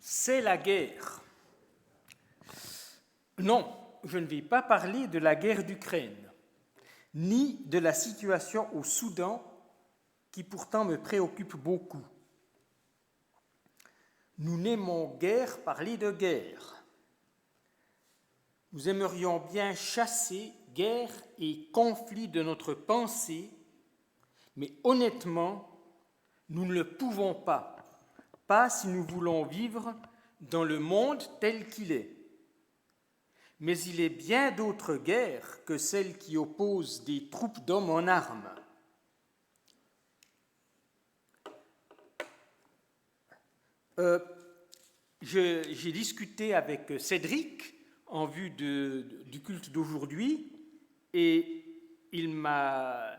c'est la guerre. Non, je ne vais pas parler de la guerre d'Ukraine, ni de la situation au Soudan, qui pourtant me préoccupe beaucoup. Nous n'aimons guère parler de guerre. Nous aimerions bien chasser guerre et conflit de notre pensée, mais honnêtement, nous ne le pouvons pas si nous voulons vivre dans le monde tel qu'il est. Mais il est bien d'autres guerres que celles qui opposent des troupes d'hommes en armes. J'ai discuté avec Cédric en vue du culte d'aujourd'hui et il m'a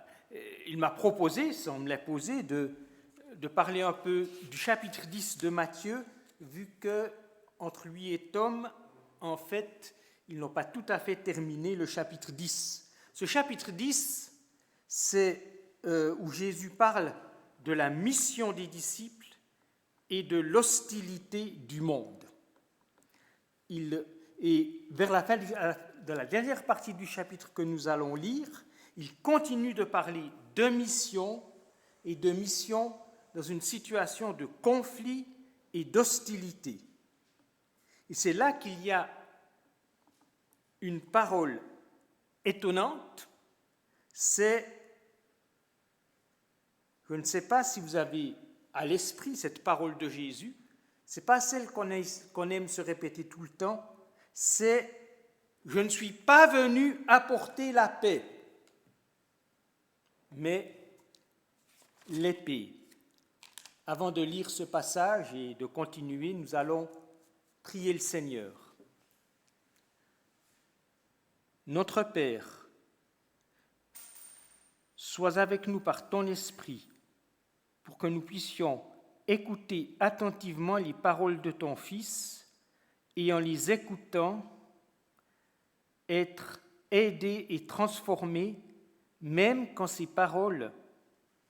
proposé, sans me l'imposer, de parler un peu du chapitre 10 de Matthieu, vu que entre lui et Tom, en fait, ils n'ont pas tout à fait terminé le chapitre 10. Ce chapitre 10, c'est où Jésus parle de la mission des disciples et de l'hostilité du monde. Et vers la fin de la dernière partie du chapitre que nous allons lire, il continue de parler de mission et de mission dans une situation de conflit et d'hostilité. Et c'est là qu'il y a une parole étonnante, c'est, je ne sais pas si vous avez à l'esprit cette parole de Jésus, ce n'est pas celle qu'on aime se répéter tout le temps, c'est « Je ne suis pas venu apporter la paix, mais l'épée ». Avant de lire ce passage et de continuer, nous allons prier le Seigneur. Notre Père, sois avec nous par ton esprit pour que nous puissions écouter attentivement les paroles de ton Fils et en les écoutant, être aidés et transformés, même quand ces paroles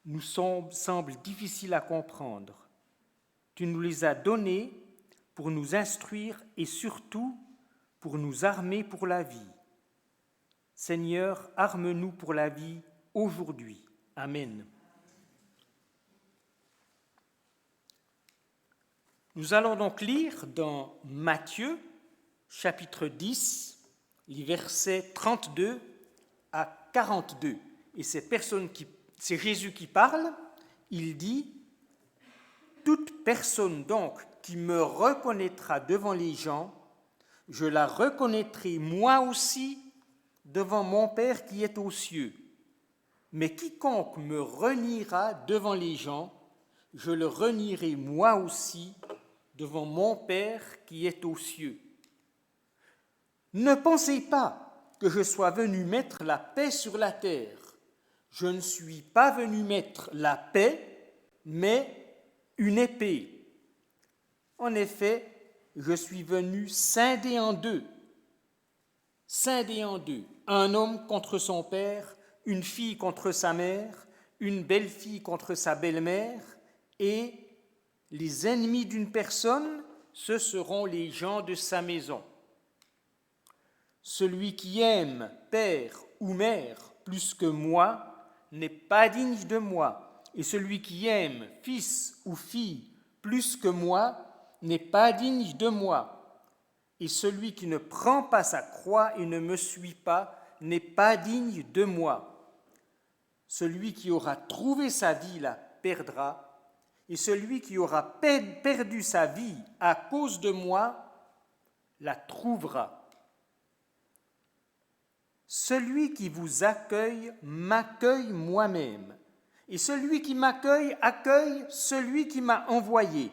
nous semblent difficiles à comprendre. Tu nous les as données pour nous instruire et surtout pour nous armer pour la vie. Seigneur, arme-nous pour la vie aujourd'hui. Amen. Nous allons donc lire dans Matthieu, chapitre 10, les versets 32 à 42. Et c'est Jésus qui parle. Il dit « Toute personne donc qui me reconnaîtra devant les gens, je la reconnaîtrai moi aussi devant mon Père qui est aux cieux. Mais quiconque me reniera devant les gens, je le renierai moi aussi devant mon Père qui est aux cieux. Ne pensez pas que je sois venu mettre la paix sur la terre. Je ne suis pas venu mettre la paix, mais une épée. En effet, je suis venu scinder en deux, un homme contre son père, une fille contre sa mère, une belle-fille contre sa belle-mère, et les ennemis d'une personne, ce seront les gens de sa maison. Celui qui aime père ou mère plus que moi n'est pas digne de moi, et celui qui aime fils ou fille plus que moi n'est pas digne de moi, et celui qui ne prend pas sa croix et ne me suit pas n'est pas digne de moi. Celui qui aura trouvé sa vie la perdra, et celui qui aura perdu sa vie à cause de moi la trouvera. Celui qui vous accueille m'accueille moi-même, et celui qui m'accueille accueille celui qui m'a envoyé.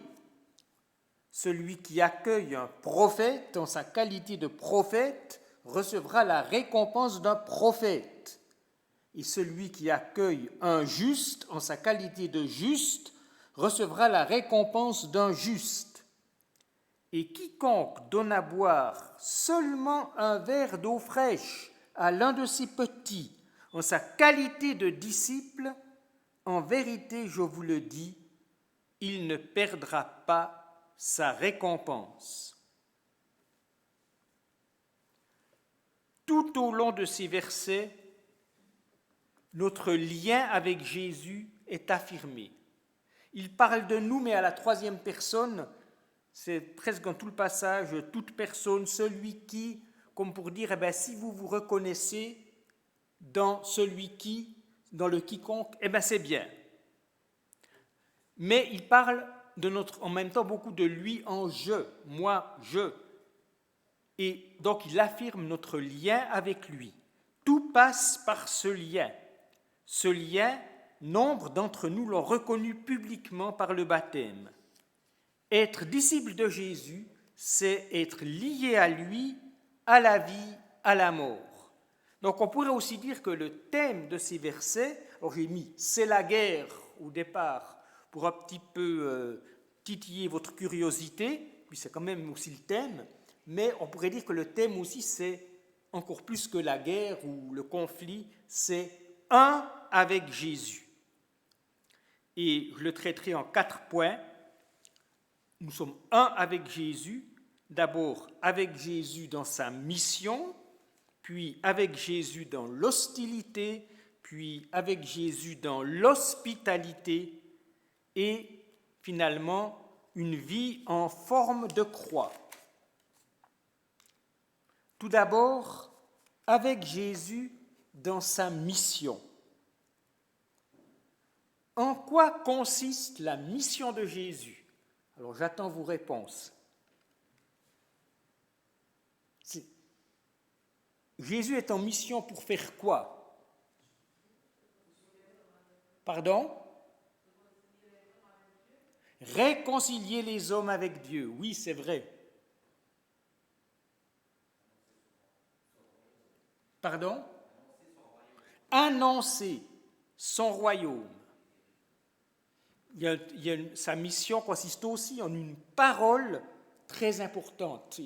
Celui qui accueille un prophète en sa qualité de prophète recevra la récompense d'un prophète. Et celui qui accueille un juste en sa qualité de juste recevra la récompense d'un juste. Et quiconque donne à boire seulement un verre d'eau fraîche à l'un de ses petits en sa qualité de disciple, en vérité, je vous le dis, il ne perdra pas sa récompense. Tout au long de ces versets, notre lien avec Jésus est affirmé. Il parle de nous, mais à la troisième personne, c'est presque dans tout le passage, toute personne, celui qui, comme pour dire, si vous vous reconnaissez dans celui qui, dans le quiconque, c'est bien. Mais il parle en même temps beaucoup de lui en je, moi, je. Et donc il affirme notre lien avec lui. Tout passe par ce lien. Ce lien, nombre d'entre nous l'ont reconnu publiquement par le baptême. Être disciple de Jésus, c'est être lié à lui, à la vie, à la mort. Donc on pourrait aussi dire que le thème de ces versets, alors j'ai mis « c'est la guerre » au départ, pour un petit peu titiller votre curiosité, puis c'est quand même aussi le thème, mais on pourrait dire que le thème aussi, c'est encore plus que la guerre ou le conflit, c'est un avec Jésus. Et je le traiterai en 4 points. Nous sommes un avec Jésus, d'abord avec Jésus dans sa mission, puis avec Jésus dans l'hostilité, puis avec Jésus dans l'hospitalité, et finalement une vie en forme de croix. Tout d'abord, avec Jésus dans sa mission. En quoi consiste la mission de Jésus ? Alors j'attends vos réponses. Jésus est en mission pour faire quoi ? Pardon ? Réconcilier les hommes avec Dieu. Oui, c'est vrai. Pardon ? Annoncer son royaume. Sa mission consiste aussi en une parole très importante.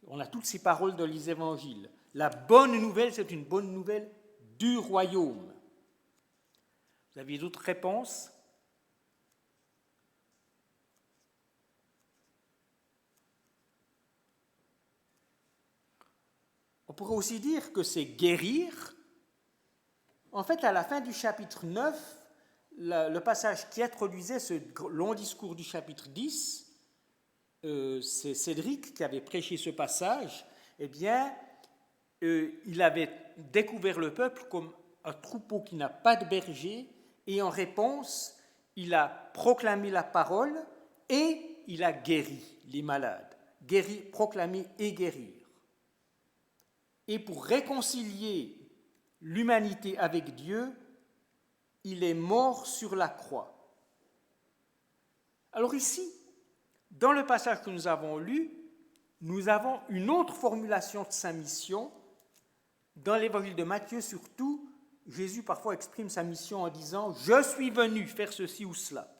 On a toutes ces paroles dans les évangiles. La bonne nouvelle, c'est une bonne nouvelle du royaume. Vous avez d'autres réponses ? On pourrait aussi dire que c'est guérir. En fait, à la fin du chapitre 9, le passage qui introduisait ce long discours du chapitre 10, c'est Cédric qui avait prêché ce passage, il avait découvert le peuple comme un troupeau qui n'a pas de berger, et en réponse, il a proclamé la parole et il a guéri les malades. Proclamer et guérir. Et pour réconcilier l'humanité avec Dieu, il est mort sur la croix. Alors ici, dans le passage que nous avons lu, nous avons une autre formulation de sa mission. Dans l'évangile de Matthieu, surtout, Jésus parfois exprime sa mission en disant « Je suis venu faire ceci ou cela ».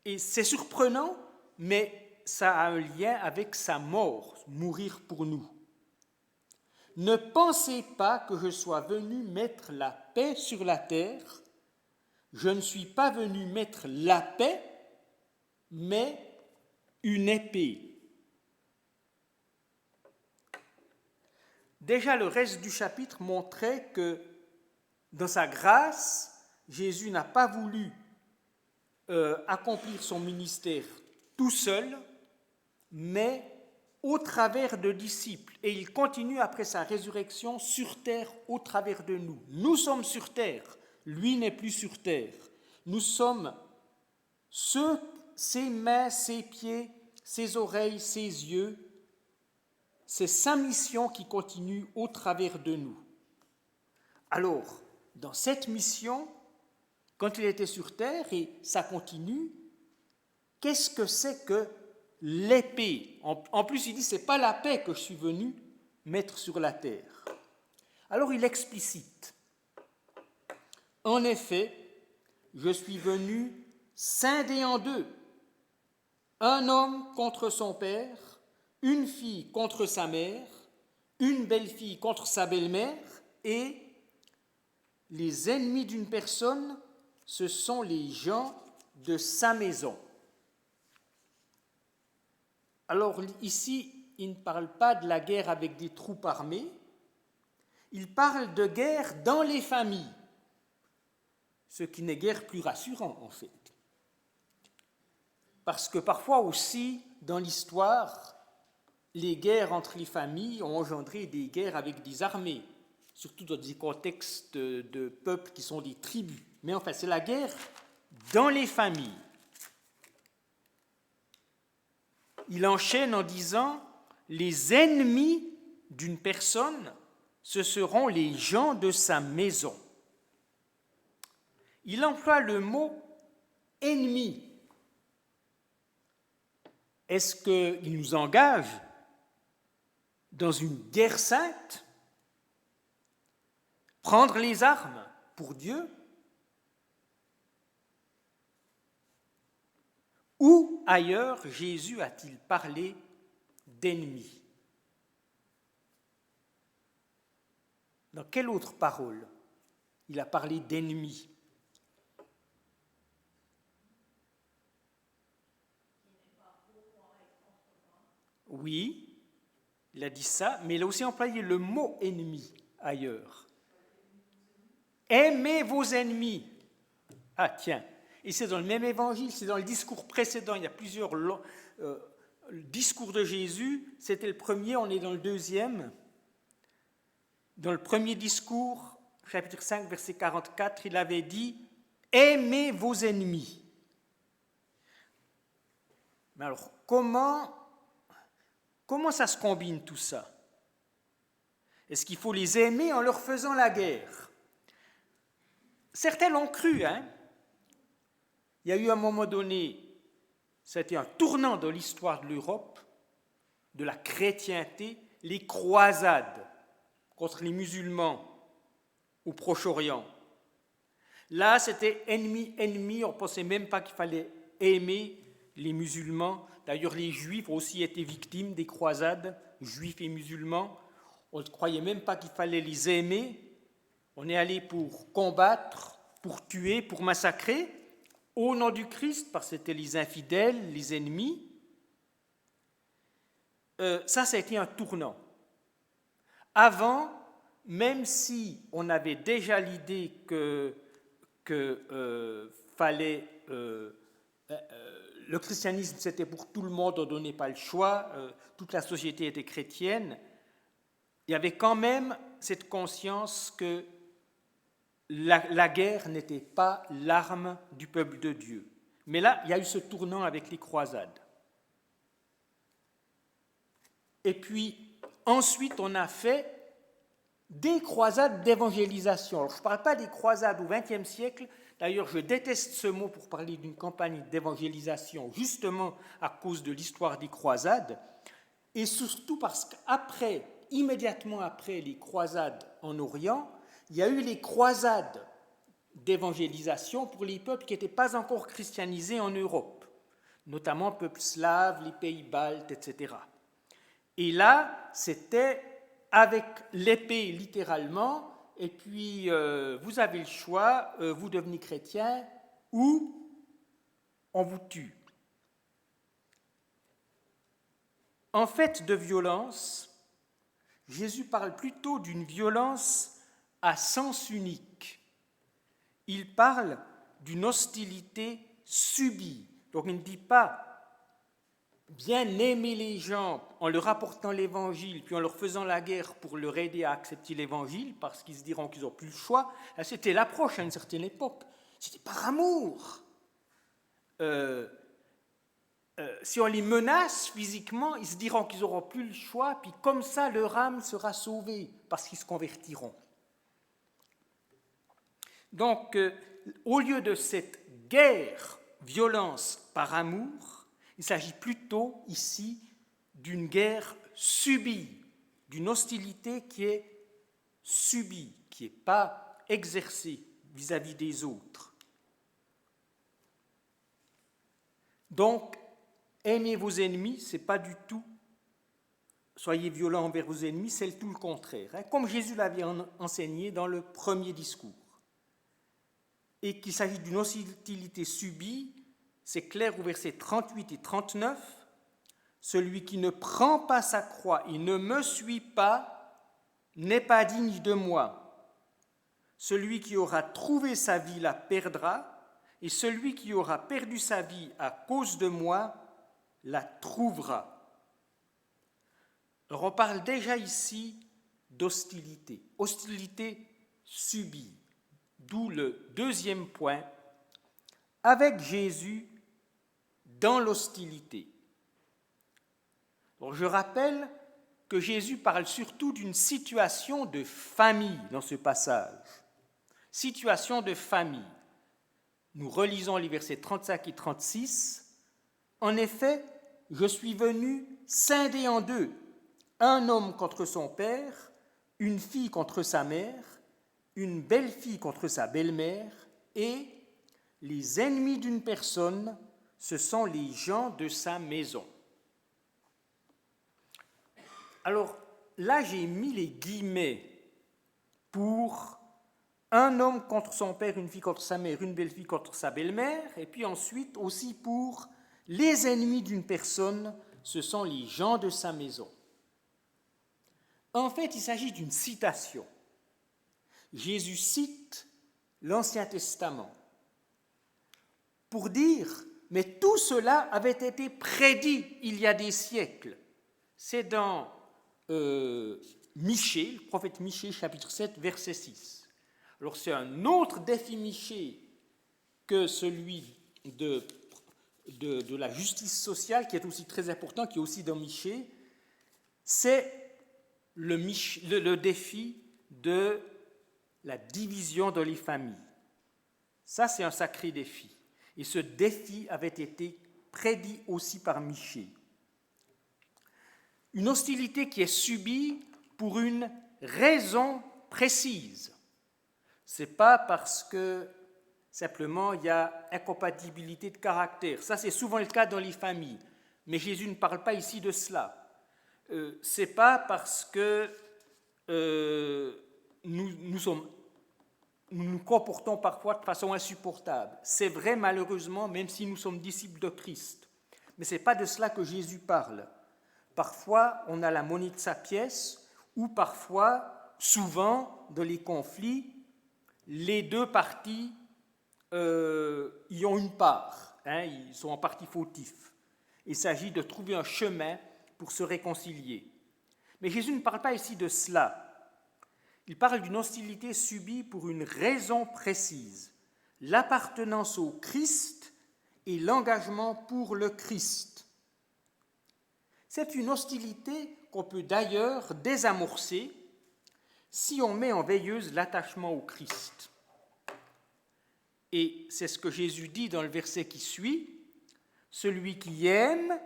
Et c'est surprenant, mais ça a un lien avec sa mort, mourir pour nous. Ne pensez pas que je sois venu mettre la paix sur la terre. Je ne suis pas venu mettre la paix, mais une épée. Déjà, le reste du chapitre montrait que dans sa grâce, Jésus n'a pas voulu accomplir son ministère tout seul, mais au travers de disciples. Et il continue après sa résurrection sur terre au travers de nous. Nous sommes sur terre, lui n'est plus sur terre. Nous sommes ses mains, ses pieds, ses oreilles, ses yeux. C'est sa mission qui continue au travers de nous. Alors, dans cette mission, quand il était sur terre, et ça continue, qu'est-ce que c'est que l'épée? En plus, il dit, ce n'est pas la paix que je suis venu mettre sur la terre. Alors, il explicite. En effet, je suis venu scinder en deux. Un homme contre son père, une fille contre sa mère, une belle-fille contre sa belle-mère, et les ennemis d'une personne, ce sont les gens de sa maison. Alors ici, il ne parle pas de la guerre avec des troupes armées, il parle de guerre dans les familles, ce qui n'est guère plus rassurant en fait. Parce que parfois aussi, dans l'histoire, les guerres entre les familles ont engendré des guerres avec des armées, surtout dans des contextes de peuples qui sont des tribus. Mais enfin, c'est la guerre dans les familles. Il enchaîne en disant « Les ennemis d'une personne, ce seront les gens de sa maison. » Il emploie le mot « ennemi ». Est-ce qu'il nous engage dans une guerre sainte, prendre les armes pour Dieu, ou ailleurs Jésus a-t-il parlé d'ennemis? Dans quelle autre parole il a parlé d'ennemis? Oui, il a dit ça, mais il a aussi employé le mot ennemi ailleurs. Aimez vos ennemis. Ah tiens, et c'est dans le même évangile, c'est dans le discours précédent, il y a plusieurs discours de Jésus, c'était le premier, on est dans le deuxième. Dans le premier discours, chapitre 5, verset 44, il avait dit « Aimez vos ennemis ». Mais alors, comment ça se combine tout ça? Est-ce qu'il faut les aimer en leur faisant la guerre? Certains l'ont cru, hein? Il y a eu à un moment donné, c'était un tournant dans l'histoire de l'Europe, de la chrétienté, les croisades contre les musulmans au Proche-Orient. Là, c'était ennemi, on ne pensait même pas qu'il fallait aimer les musulmans. D'ailleurs, les juifs ont aussi été victimes des croisades, juifs et musulmans. On ne croyait même pas qu'il fallait les aimer. On est allé pour combattre, pour tuer, pour massacrer, au nom du Christ, parce que c'était les infidèles, les ennemis. Ça a été un tournant. Avant, même si on avait déjà l'idée que fallait... le christianisme, c'était pour tout le monde, on ne donnait pas le choix, toute la société était chrétienne, il y avait quand même cette conscience que la guerre n'était pas l'arme du peuple de Dieu. Mais là, il y a eu ce tournant avec les croisades. Et puis, ensuite, on a fait des croisades d'évangélisation. Alors, je ne parle pas des croisades au XXe siècle. D'ailleurs, je déteste ce mot pour parler d'une campagne d'évangélisation, justement à cause de l'histoire des croisades, et surtout parce qu'après, immédiatement après les croisades en Orient, il y a eu les croisades d'évangélisation pour les peuples qui n'étaient pas encore christianisés en Europe, notamment peuples slaves, les pays baltes, etc. Et là, c'était avec l'épée littéralement, et puis vous avez le choix, vous devenez chrétien ou on vous tue. En fait de violence, Jésus parle plutôt d'une violence à sens unique. Il parle d'une hostilité subie. Donc il ne dit pas bien aimer les gens en leur apportant l'évangile, puis en leur faisant la guerre pour leur aider à accepter l'évangile, parce qu'ils se diront qu'ils n'ont plus le choix. C'était l'approche à une certaine époque. C'était par amour. Si on les menace physiquement, ils se diront qu'ils n'auront plus le choix, puis comme ça, leur âme sera sauvée, parce qu'ils se convertiront. Donc, au lieu de cette guerre, violence par amour, il s'agit plutôt ici d'une guerre subie, d'une hostilité qui est subie, qui n'est pas exercée vis-à-vis des autres. Donc, aimez vos ennemis, ce n'est pas du tout soyez violents envers vos ennemis, c'est tout le contraire, comme Jésus l'avait enseigné dans le premier discours. Et qu'il s'agit d'une hostilité subie, c'est clair au verset 38 et 39. celui qui ne prend pas sa croix et ne me suit pas n'est pas digne de moi. Celui qui aura trouvé sa vie la perdra, et celui qui aura perdu sa vie à cause de moi la trouvera. Alors on parle déjà ici d'hostilité, hostilité subie, d'où le deuxième point, avec Jésus dans l'hostilité. Alors je rappelle que Jésus parle surtout d'une situation de famille dans ce passage. Situation de famille. Nous relisons les versets 35 et 36. En effet, je suis venu scinder en deux, un homme contre son père, une fille contre sa mère, une belle-fille contre sa belle-mère, et les ennemis d'une personne, ce sont les gens de sa maison. Alors là, j'ai mis les guillemets pour un homme contre son père, une fille contre sa mère, une belle-fille contre sa belle-mère, et puis ensuite aussi pour les ennemis d'une personne, ce sont les gens de sa maison. En fait, il s'agit d'une citation. Jésus cite l'Ancien Testament pour dire, mais tout cela avait été prédit il y a des siècles. C'est dans Michée, le prophète Michée, chapitre 7, verset 6. Alors c'est un autre défi Michée que celui de la justice sociale, qui est aussi très important, qui est aussi dans Michée, c'est le défi de la division dans les familles. Ça, c'est un sacré défi. Et ce défi avait été prédit aussi par Michée. Une hostilité qui est subie pour une raison précise. Ce n'est pas parce que simplement il y a incompatibilité de caractère. Ça, c'est souvent le cas dans les familles. Mais Jésus ne parle pas ici de cela. Ce n'est pas parce que nous nous comportons parfois de façon insupportable. C'est vrai, malheureusement, même si nous sommes disciples de Christ. Mais ce n'est pas de cela que Jésus parle. Parfois, on a la monnaie de sa pièce, ou parfois, souvent, dans les conflits, les deux parties y ont une part, ils sont en partie fautifs. Il s'agit de trouver un chemin pour se réconcilier. Mais Jésus ne parle pas ici de cela. Il parle d'une hostilité subie pour une raison précise, l'appartenance au Christ et l'engagement pour le Christ. C'est une hostilité qu'on peut d'ailleurs désamorcer si on met en veilleuse l'attachement au Christ. Et c'est ce que Jésus dit dans le verset qui suit, « Celui qui aime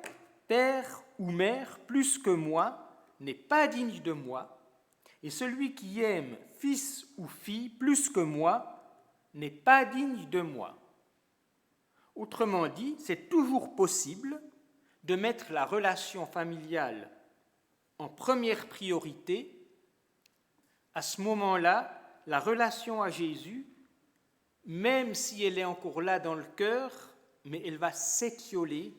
père ou mère plus que moi n'est pas digne de moi, et celui qui aime fils ou fille plus que moi n'est pas digne de moi. » Autrement dit, c'est toujours possible de mettre la relation familiale en première priorité. À ce moment-là, la relation à Jésus, même si elle est encore là dans le cœur, mais elle va s'étioler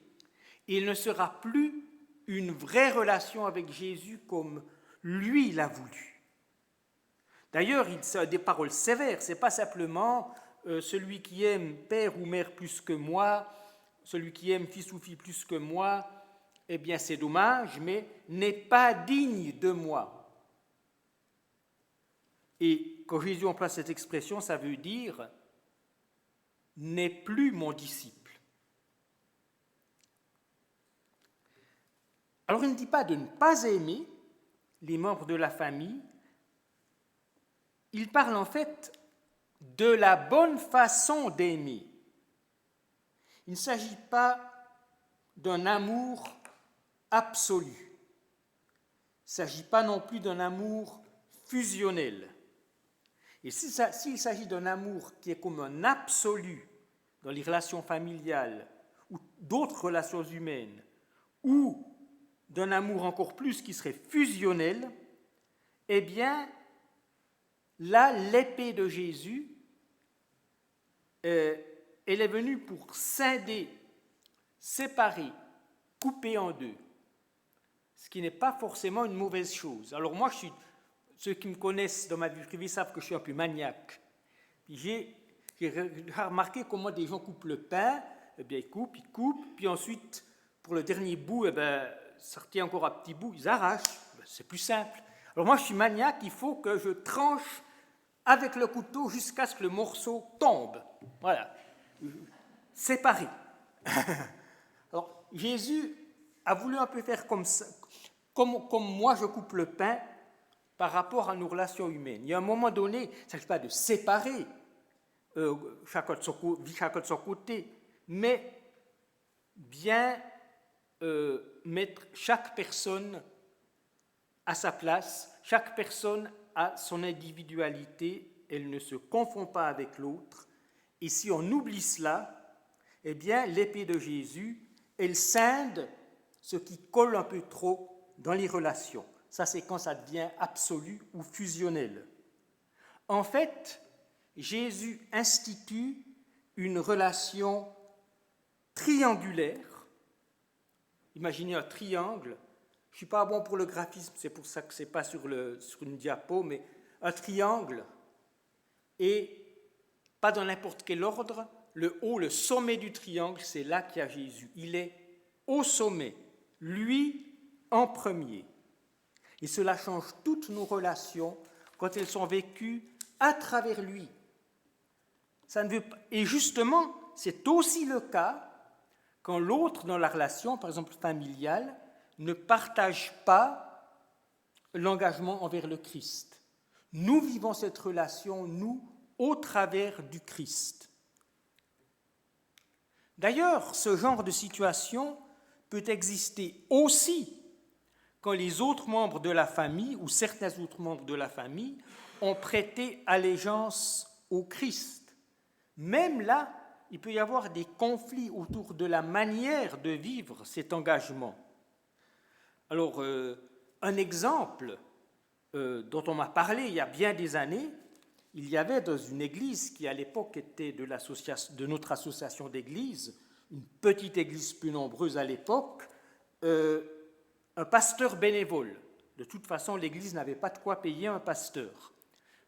et elle ne sera plus une vraie relation avec Jésus comme lui l'a voulu. D'ailleurs, c'est des paroles sévères, ce n'est pas simplement celui qui aime père ou mère plus que moi, celui qui aime fils ou fille plus que moi, eh bien c'est dommage, mais n'est pas digne de moi. Et quand Jésus emploie cette expression, ça veut dire n'est plus mon disciple. Alors il ne dit pas de ne pas aimer les membres de la famille, il parle en fait de la bonne façon d'aimer. Il ne s'agit pas d'un amour absolu. Il ne s'agit pas non plus d'un amour fusionnel. Et s'il s'agit d'un amour qui est comme un absolu dans les relations familiales ou d'autres relations humaines, ou d'un amour encore plus qui serait fusionnel, eh bien, là, l'épée de Jésus, elle est venue pour scinder, séparer, couper en deux. ce qui n'est pas forcément une mauvaise chose. Alors moi, ceux qui me connaissent dans ma vie privée savent que je suis un peu maniaque. J'ai remarqué comment des gens coupent le pain, eh bien ils coupent, puis ensuite, pour le dernier bout, eh bien, ça retient encore un petit bout, ils arrachent, c'est plus simple. Alors moi, je suis maniaque, il faut que je tranche avec le couteau jusqu'à ce que le morceau tombe. Voilà, séparé. Alors, Jésus a voulu un peu faire comme ça, comme moi je coupe le pain par rapport à nos relations humaines. Il y a un moment donné, il ne s'agit pas de séparer chacun de son côté, mais bien mettre chaque personne à sa place, chaque personne a son individualité, elle ne se confond pas avec l'autre, et si on oublie cela, eh bien l'épée de Jésus, elle scinde ce qui colle un peu trop dans les relations. Ça, c'est quand ça devient absolu ou fusionnel. En fait, Jésus institue une relation triangulaire. Imaginez un triangle. Je ne suis pas bon pour le graphisme, c'est pour ça que ce n'est pas sur une diapo, mais un triangle, et pas dans n'importe quel ordre. Le haut, le sommet du triangle, c'est là qu'il y a Jésus. Il est au sommet, lui en premier. Et cela change toutes nos relations quand elles sont vécues à travers lui. Et justement, c'est aussi le cas quand l'autre dans la relation, par exemple familiale, ne partage pas l'engagement envers le Christ. Nous vivons cette relation, nous, au travers du Christ. D'ailleurs, ce genre de situation peut exister aussi quand les autres membres de la famille, ou certains autres membres de la famille, ont prêté allégeance au Christ. Même là, il peut y avoir des conflits autour de la manière de vivre cet engagement. Alors, un exemple dont on m'a parlé il y a bien des années, il y avait dans une église qui à l'époque était de notre association d'églises, une petite église peu nombreuse à l'époque, un pasteur bénévole. De toute façon, l'église n'avait pas de quoi payer un pasteur.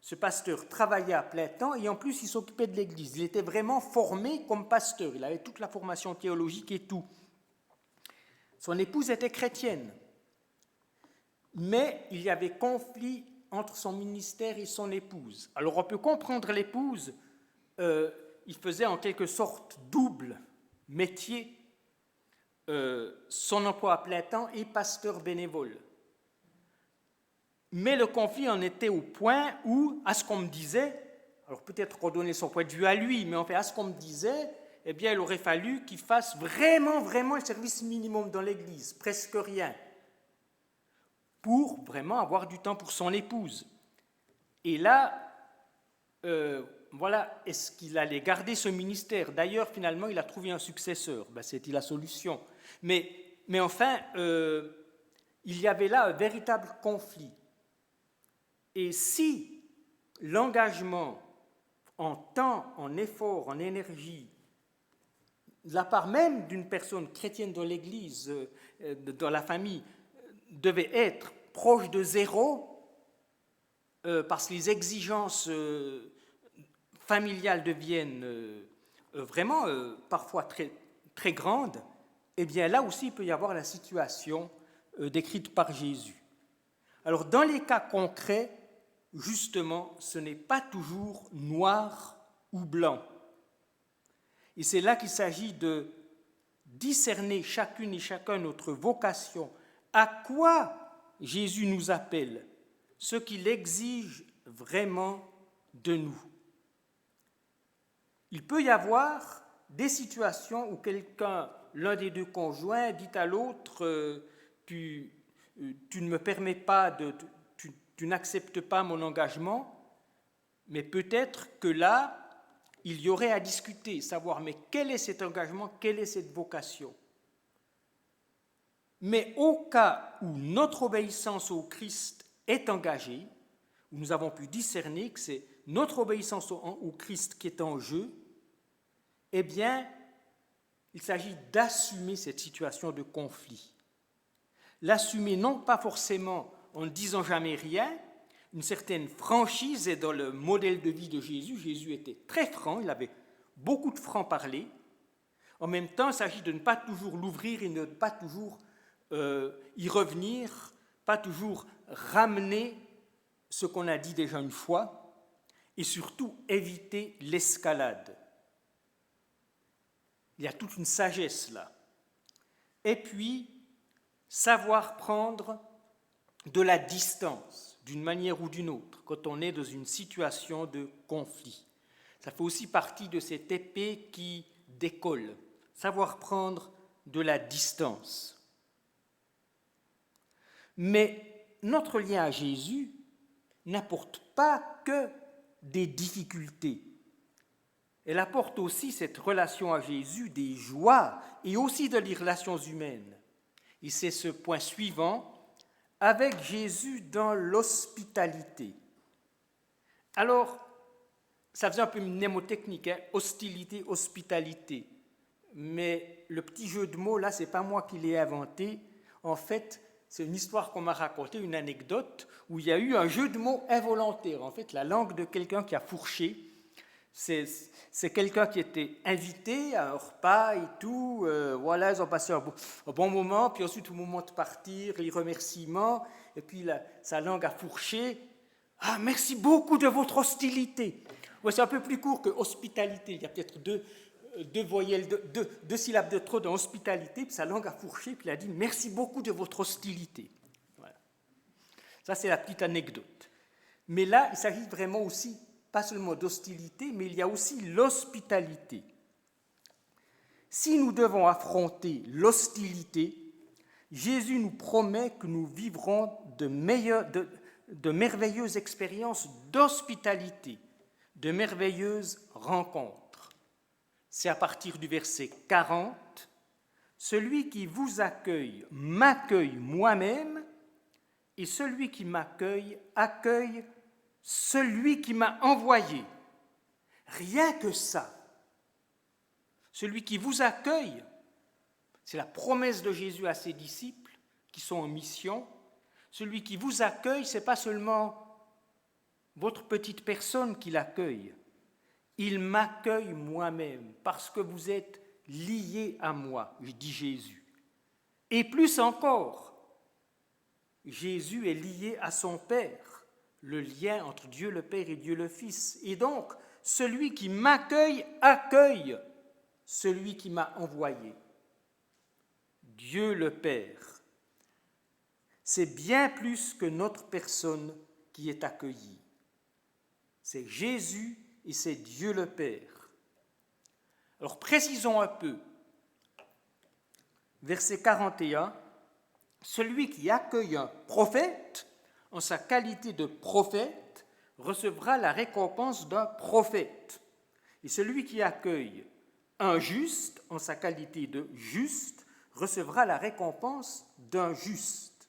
Ce pasteur travaillait à plein temps et en plus il s'occupait de l'église. Il était vraiment formé comme pasteur, il avait toute la formation théologique et tout. Son épouse était chrétienne, mais il y avait conflit entre son ministère et son épouse. Alors on peut comprendre l'épouse, il faisait en quelque sorte double métier, son emploi à plein temps et pasteur bénévole. Mais le conflit en était au point où, à ce qu'on me disait, alors peut-être qu'on donnait son point de vue à lui, mais en fait, à ce qu'on me disait, eh bien, il aurait fallu qu'il fasse vraiment le service minimum dans l'église, presque rien, pour vraiment avoir du temps pour son épouse. Et là, voilà, est-ce qu'il allait garder ce ministère? D'ailleurs, finalement, il a trouvé un successeur. Ben, c'était la solution. Mais enfin, il y avait là un véritable conflit. Et si l'engagement en temps, en effort, en énergie, de la part même d'une personne chrétienne dans l'Église, dans la famille, devait être proche de zéro, parce que les exigences familiales deviennent vraiment parfois très, très grandes, eh bien là aussi il peut y avoir la situation décrite par Jésus. Alors dans les cas concrets, justement, ce n'est pas toujours noir ou blanc. Et c'est là qu'il s'agit de discerner chacune et chacun notre vocation, à quoi Jésus nous appelle, ce qu'il exige vraiment de nous. Il peut y avoir des situations où quelqu'un, l'un des deux conjoints, dit à l'autre tu ne me permets pas tu n'acceptes pas mon engagement, mais peut-être que là, il y aurait à discuter, savoir mais quel est cet engagement, quelle est cette vocation. Mais au cas où notre obéissance au Christ est engagée, où nous avons pu discerner que c'est notre obéissance au Christ qui est en jeu, eh bien, il s'agit d'assumer cette situation de conflit. l'assumer non pas forcément en ne disant jamais rien, une certaine franchise est dans le modèle de vie de Jésus. Jésus était très franc, il avait beaucoup de franc-parler. En même temps, il s'agit de ne pas toujours l'ouvrir et de ne pas toujours y revenir, pas toujours ramener ce qu'on a dit déjà une fois, et surtout éviter l'escalade. Il y a toute une sagesse là. Et puis, savoir prendre de la distance, d'une manière ou d'une autre, quand on est dans une situation de conflit. Ça fait aussi partie de cette épée qui décolle. Savoir prendre de la distance. Mais notre lien à Jésus n'apporte pas que des difficultés. Elle apporte aussi, cette relation à Jésus, des joies et aussi de les relations humaines. Et c'est ce point suivant, avec Jésus dans l'hospitalité. Alors, ça faisait un peu une mnémotechnique, hein, hostilité, hospitalité. Mais le petit jeu de mots, là, ce n'est pas moi qui l'ai inventé. En fait, c'est une histoire qu'on m'a racontée, une anecdote, où il y a eu un jeu de mots involontaire. En fait, la langue de quelqu'un qui a fourché, c'est quelqu'un qui était invité à un repas et tout. Voilà, ils ont passé un bon moment, puis ensuite, au moment de partir, les remerciements, et puis sa langue a fourché. Ah, merci beaucoup de votre hostilité. Ouais, c'est un peu plus court que hospitalité. Il y a peut-être deux voyelles, deux syllabes de trop dans hospitalité, puis sa langue a fourché, puis il a dit merci beaucoup de votre hostilité. Voilà. Ça, c'est la petite anecdote. Mais là, il s'agit vraiment aussi, pas seulement d'hostilité, mais il y a aussi l'hospitalité. Si nous devons affronter l'hostilité, Jésus nous promet que nous vivrons de merveilleuses expériences d'hospitalité, de merveilleuses rencontres. C'est à partir du verset 40, « Celui qui vous accueille m'accueille moi-même, et celui qui m'accueille accueille celui qui m'a envoyé. » Rien que ça. Celui qui vous accueille, c'est la promesse de Jésus à ses disciples qui sont en mission. Celui qui vous accueille, ce n'est pas seulement votre petite personne qui l'accueille. Il m'accueille moi-même parce que vous êtes liés à moi, dit Jésus. Et plus encore, Jésus est lié à son Père, le lien entre Dieu le Père et Dieu le Fils. Et donc, celui qui m'accueille accueille celui qui m'a envoyé. Dieu le Père. C'est bien plus que notre personne qui est accueillie. C'est Jésus et c'est Dieu le Père. Alors précisons un peu. Verset 41, celui qui accueille un prophète en sa qualité de prophète recevra la récompense d'un prophète. Et celui qui accueille un juste en sa qualité de juste recevra la récompense d'un juste.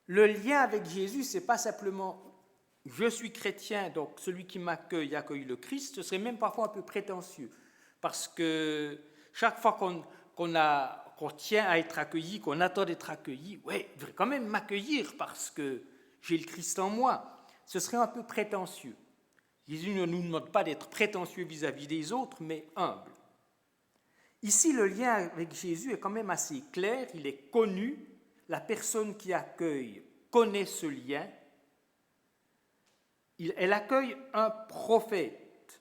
Le lien avec Jésus, ce n'est pas simplement « je suis chrétien, donc celui qui m'accueille accueille le Christ », ce serait même parfois un peu prétentieux, parce que chaque fois qu'on tient à être accueilli, qu'on attend d'être accueilli, ouais, il devrait quand même m'accueillir parce que j'ai le Christ en moi. Ce serait un peu prétentieux. Jésus ne nous demande pas d'être prétentieux vis-à-vis des autres, mais humble. Ici, le lien avec Jésus est quand même assez clair, il est connu, la personne qui accueille connaît ce lien. Elle accueille un prophète,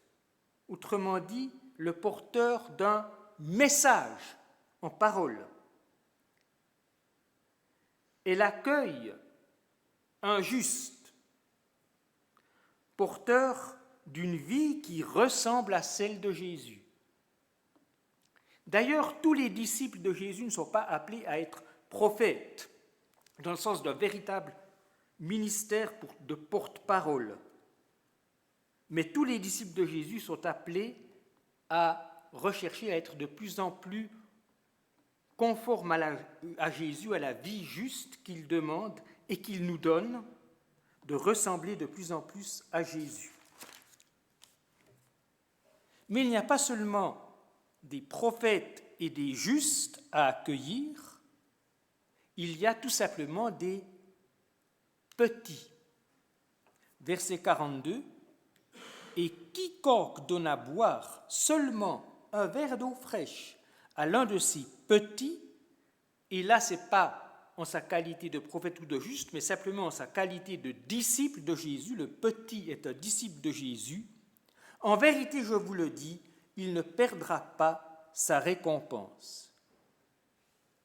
autrement dit, le porteur d'un message en parole. Elle accueille un juste, porteur d'une vie qui ressemble à celle de Jésus. D'ailleurs, tous les disciples de Jésus ne sont pas appelés à être prophètes, dans le sens d'un véritable ministère de porte-parole. Mais tous les disciples de Jésus sont appelés à rechercher à être de plus en plus conformes à Jésus, à la vie juste qu'il demande et qu'il nous donne, de ressembler de plus en plus à Jésus. Mais il n'y a pas seulement des prophètes et des justes à accueillir, il y a tout simplement des petits. Verset 42, « Et quiconque donne à boire seulement un verre d'eau fraîche à l'un de ces petits, et là, ce n'est pas en sa qualité de prophète ou de juste, mais simplement en sa qualité de disciple de Jésus, le petit est un disciple de Jésus, en vérité, je vous le dis, il ne perdra pas sa récompense. »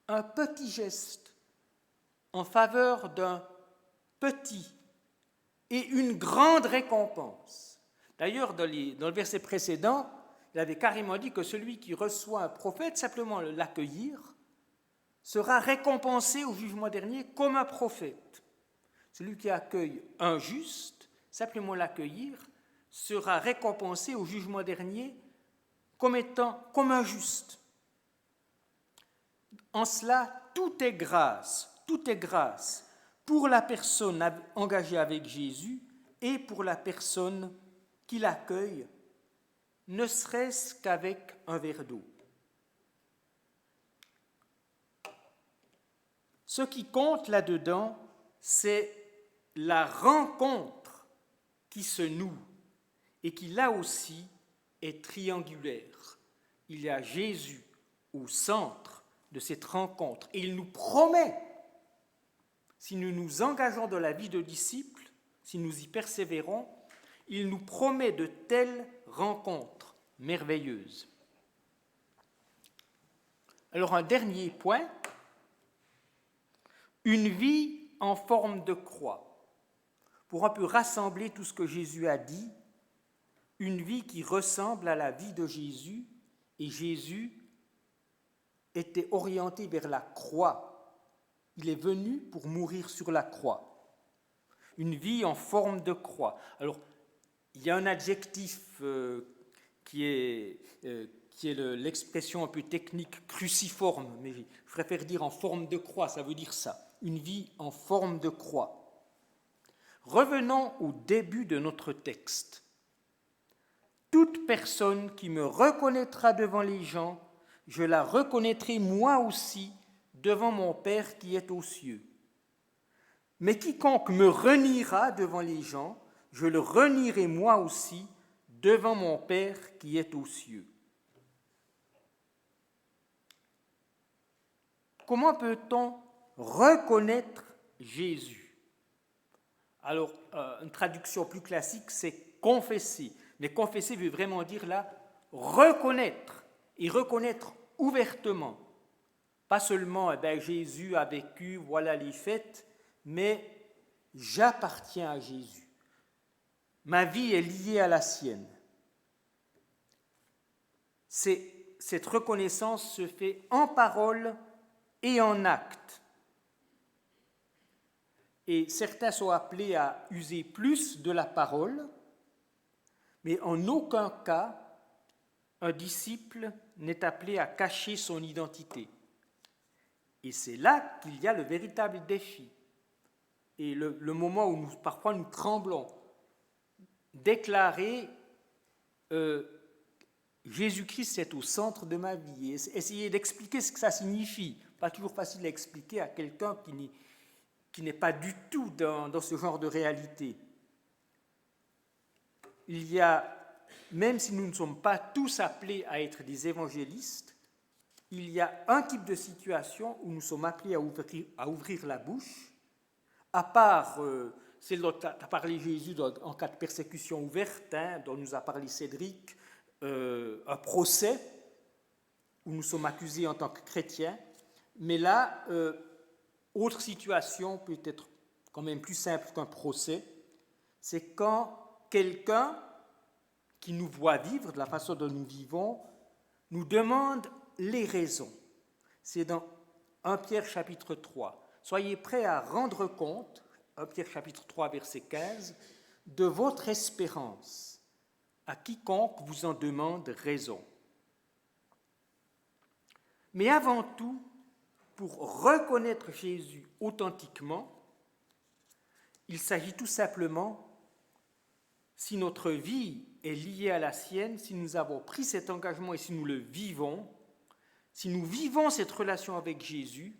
Un petit geste en faveur d'un petit et une grande récompense. D'ailleurs, dans le verset précédent, il avait carrément dit que celui qui reçoit un prophète, simplement l'accueillir, sera récompensé au jugement dernier comme un prophète. Celui qui accueille un juste, simplement l'accueillir, sera récompensé au jugement dernier comme un juste. En cela, tout est grâce pour la personne engagée avec Jésus et pour la personne qui l'accueille, ne serait-ce qu'avec un verre d'eau. Ce qui compte là-dedans, c'est la rencontre qui se noue et qui, là aussi, est triangulaire. Il y a Jésus au centre de cette rencontre et il nous promet, si nous nous engageons dans la vie de disciples, si nous y persévérons, il nous promet de telles rencontres merveilleuses. Alors un dernier point, une vie en forme de croix, pour un peu rassembler tout ce que Jésus a dit, une vie qui ressemble à la vie de Jésus, et Jésus était orienté vers la croix. Il est venu pour mourir sur la croix. Une vie en forme de croix. Alors, il y a un adjectif qui est l'expression un peu technique, cruciforme, mais je préfère dire en forme de croix, ça veut dire ça. Une vie en forme de croix. Revenons au début de notre texte. Toute personne qui me reconnaîtra devant les gens, je la reconnaîtrai moi aussi devant mon Père qui est aux cieux. Mais quiconque me reniera devant les gens, je le renierai moi aussi devant mon Père qui est aux cieux. Comment peut-on reconnaître Jésus? Alors, une traduction plus classique, c'est confesser. Mais confesser veut vraiment dire là, reconnaître, et reconnaître ouvertement. Pas seulement, Jésus a vécu, voilà les faits, mais j'appartiens à Jésus. Ma vie est liée à la sienne. Cette reconnaissance se fait en parole et en acte. Et certains sont appelés à user plus de la parole, mais en aucun cas, un disciple n'est appelé à cacher son identité. Et c'est là qu'il y a le véritable défi. Et le moment où parfois nous tremblons, déclarer Jésus-Christ est au centre de ma vie. Et essayer d'expliquer ce que ça signifie. Pas toujours facile à expliquer à quelqu'un qui n'est pas du tout dans ce genre de réalité. Il y a, même si nous ne sommes pas tous appelés à être des évangélistes, il y a un type de situation où nous sommes appelés à ouvrir la bouche, à part celle dont a parlé Jésus en cas de persécution ouverte, dont nous a parlé Cédric, un procès où nous sommes accusés en tant que chrétiens. Mais là, autre situation peut être quand même plus simple qu'un procès, c'est quand quelqu'un qui nous voit vivre de la façon dont nous vivons nous demande les raisons. C'est dans 1 Pierre chapitre 3. Soyez prêts à rendre compte, 1 Pierre chapitre 3 verset 15, de votre espérance à quiconque vous en demande raison. Mais avant tout, pour reconnaître Jésus authentiquement, il s'agit tout simplement, si notre vie est liée à la sienne, si nous avons pris cet engagement et si nous le vivons, si nous vivons cette relation avec Jésus,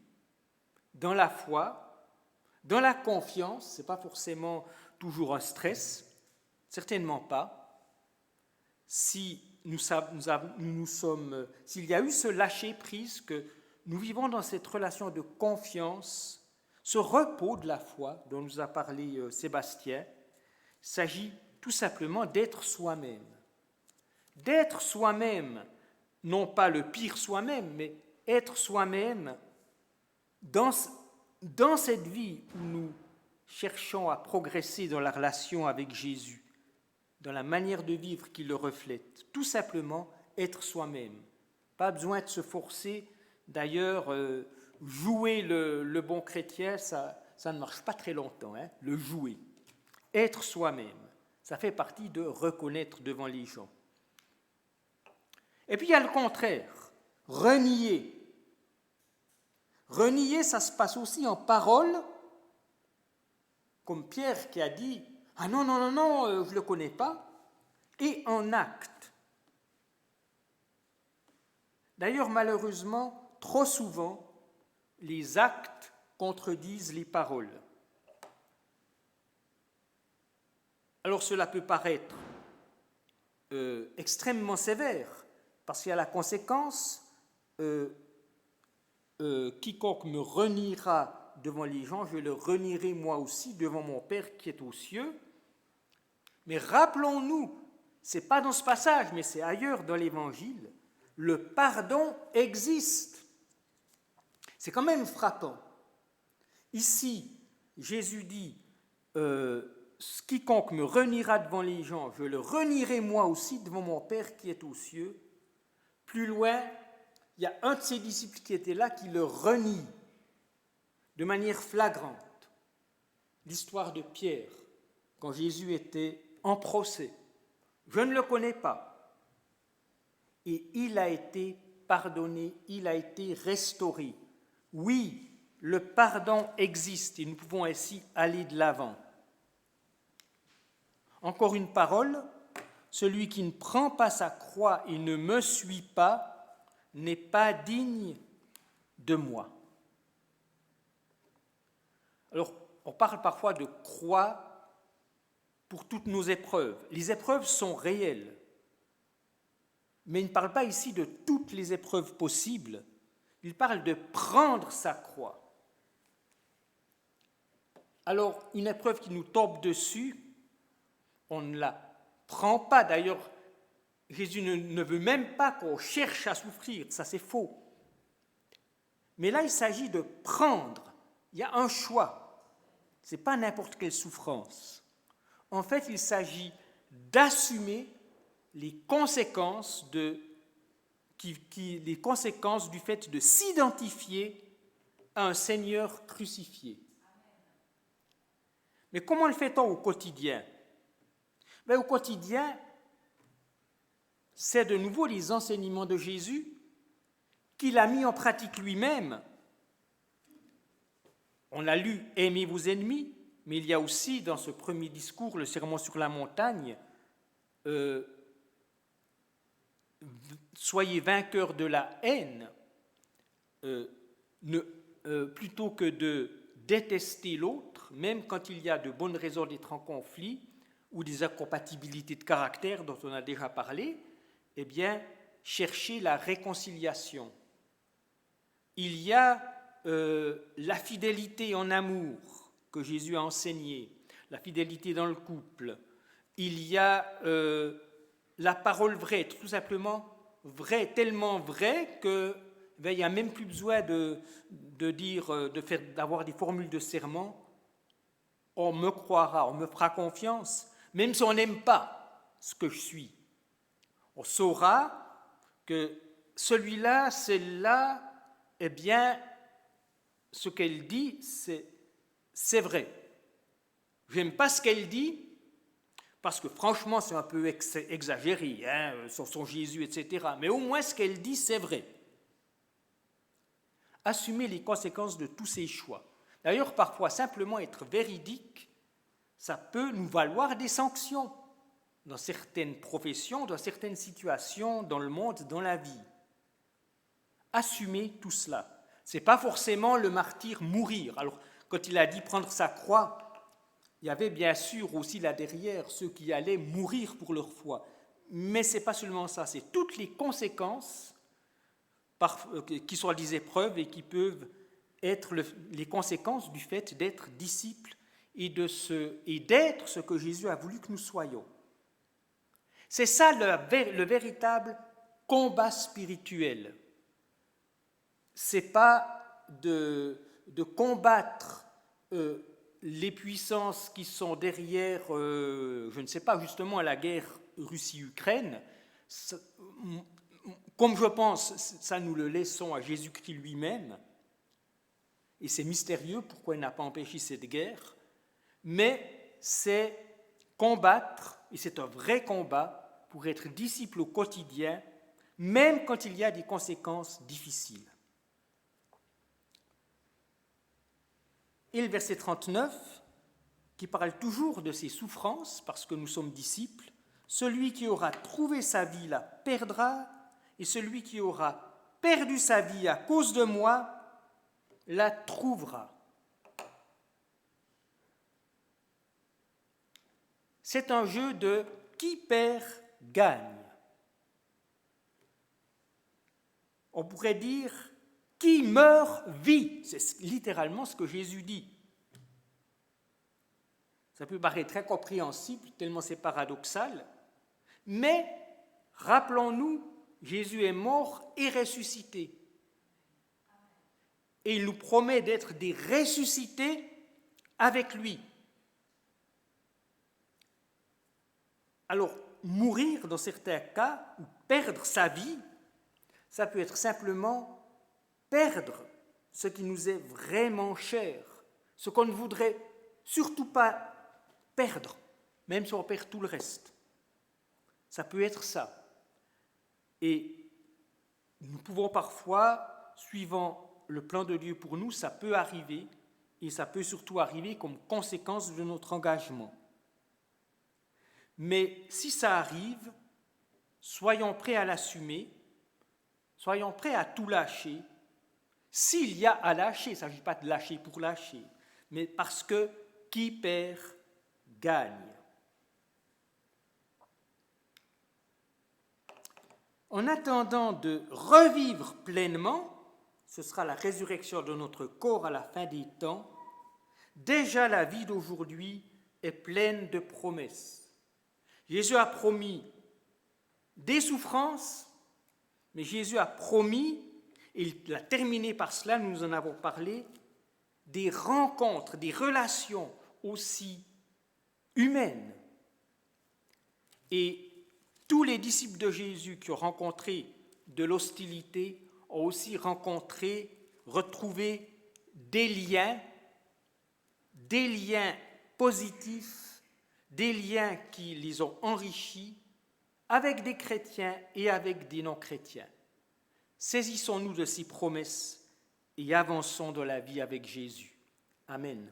dans la foi, dans la confiance. Ce n'est pas forcément toujours un stress, certainement pas. Si s'il y a eu ce lâcher-prise, que nous vivons dans cette relation de confiance, ce repos de la foi dont nous a parlé Sébastien, il s'agit tout simplement d'être soi-même. D'être soi-même, non pas le pire soi-même, mais être soi-même dans cette vie où nous cherchons à progresser dans la relation avec Jésus, dans la manière de vivre qui le reflète. Tout simplement être soi-même. Pas besoin de se forcer. D'ailleurs, jouer le bon chrétien, ça ne marche pas très longtemps, le jouer. Être soi-même, ça fait partie de reconnaître devant les gens. Et puis il y a le contraire, renier. Renier, ça se passe aussi en parole, comme Pierre qui a dit « Ah non, je ne le connais pas », et en acte. D'ailleurs, malheureusement, trop souvent, les actes contredisent les paroles. Alors cela peut paraître extrêmement sévère, parce qu'il y a la conséquence, quiconque me reniera devant les gens, je le renierai moi aussi devant mon Père qui est aux cieux. Mais rappelons-nous, ce n'est pas dans ce passage, mais c'est ailleurs dans l'Évangile, le pardon existe. C'est quand même frappant. Ici, Jésus dit, quiconque me reniera devant les gens, je le renierai moi aussi devant mon Père qui est aux cieux. Plus loin, il y a un de ses disciples qui était là qui le renie de manière flagrante. L'histoire de Pierre, quand Jésus était en procès. Je ne le connais pas. Et il a été pardonné, il a été restauré. Oui, le pardon existe et nous pouvons ainsi aller de l'avant. Encore une parole, celui qui ne prend pas sa croix et ne me suit pas n'est pas digne de moi. Alors, on parle parfois de croix pour toutes nos épreuves. Les épreuves sont réelles, mais il ne parle pas ici de toutes les épreuves possibles, il parle de prendre sa croix. Alors, une épreuve qui nous tombe dessus, on ne la prend pas. D'ailleurs, Jésus ne veut même pas qu'on cherche à souffrir, ça c'est faux. Mais là, il s'agit de prendre. Il y a un choix. Ce n'est pas n'importe quelle souffrance. En fait, il s'agit d'assumer les conséquences du fait de s'identifier à un Seigneur crucifié. Mais comment le fait-on au quotidien ? Au quotidien, c'est de nouveau les enseignements de Jésus qu'il a mis en pratique lui-même. On a lu « Aimez vos ennemis », mais il y a aussi dans ce premier discours, le sermon sur la montagne, soyez vainqueurs de la haine, plutôt que de détester l'autre, même quand il y a de bonnes raisons d'être en conflit ou des incompatibilités de caractère dont on a déjà parlé, eh bien, cherchez la réconciliation. Il y a la fidélité en amour que Jésus a enseigné, la fidélité dans le couple. Il y a la parole vraie, tout simplement vraie, tellement vraie que il n'y a même plus besoin d'avoir des formules de serment. On me croira, on me fera confiance, même si on n'aime pas ce que je suis. On saura que celui-là, celle-là, eh bien, ce qu'elle dit, c'est vrai. Je n'aime pas ce qu'elle dit, parce que franchement, c'est un peu exagéré, sur son Jésus, etc. Mais au moins, ce qu'elle dit, c'est vrai. Assumer les conséquences de tous ces choix. D'ailleurs, parfois, simplement être véridique, ça peut nous valoir des sanctions dans certaines professions, dans certaines situations, dans le monde, dans la vie. Assumer tout cela. Ce n'est pas forcément le martyr mourir. Alors, quand il a dit prendre sa croix, il y avait bien sûr aussi là derrière ceux qui allaient mourir pour leur foi. Mais ce n'est pas seulement ça, c'est toutes les conséquences qui sont des épreuves et qui peuvent être les conséquences du fait d'être disciples et d'être ce que Jésus a voulu que nous soyons. C'est ça le véritable combat spirituel. Ce n'est pas de combattre les puissances qui sont derrière, je ne sais pas, justement, la guerre Russie-Ukraine. Comme je pense, ça nous le laissons à Jésus-Christ lui-même, et c'est mystérieux pourquoi il n'a pas empêché cette guerre, mais c'est combattre, et c'est un vrai combat, pour être disciple au quotidien, même quand il y a des conséquences difficiles. Et le verset 39, qui parle toujours de ses souffrances, parce que nous sommes disciples, « Celui qui aura trouvé sa vie la perdra, et celui qui aura perdu sa vie à cause de moi la trouvera. » C'est un jeu de qui perd gagne. On pourrait dire qui meurt vit. C'est littéralement ce que Jésus dit. Ça peut paraître très compréhensible, tellement c'est paradoxal, mais rappelons-nous, Jésus est mort et ressuscité. Et il nous promet d'être des ressuscités avec lui. Alors, mourir dans certains cas, ou perdre sa vie, ça peut être simplement perdre ce qui nous est vraiment cher, ce qu'on ne voudrait surtout pas perdre, même si on perd tout le reste. Ça peut être ça. Et nous pouvons parfois, suivant le plan de Dieu pour nous, ça peut arriver, et ça peut surtout arriver comme conséquence de notre engagement. Mais si ça arrive, soyons prêts à l'assumer, soyons prêts à tout lâcher. S'il y a à lâcher, il ne s'agit pas de lâcher pour lâcher, mais parce que qui perd, gagne. En attendant de revivre pleinement, ce sera la résurrection de notre corps à la fin des temps, déjà la vie d'aujourd'hui est pleine de promesses. Jésus a promis des souffrances, mais Jésus a promis, et il a terminé par cela, nous en avons parlé, des rencontres, des relations aussi humaines. Et tous les disciples de Jésus qui ont rencontré de l'hostilité ont aussi retrouvé des liens positifs, des liens qui les ont enrichis avec des chrétiens et avec des non-chrétiens. Saisissons-nous de ces promesses et avançons dans la vie avec Jésus. Amen.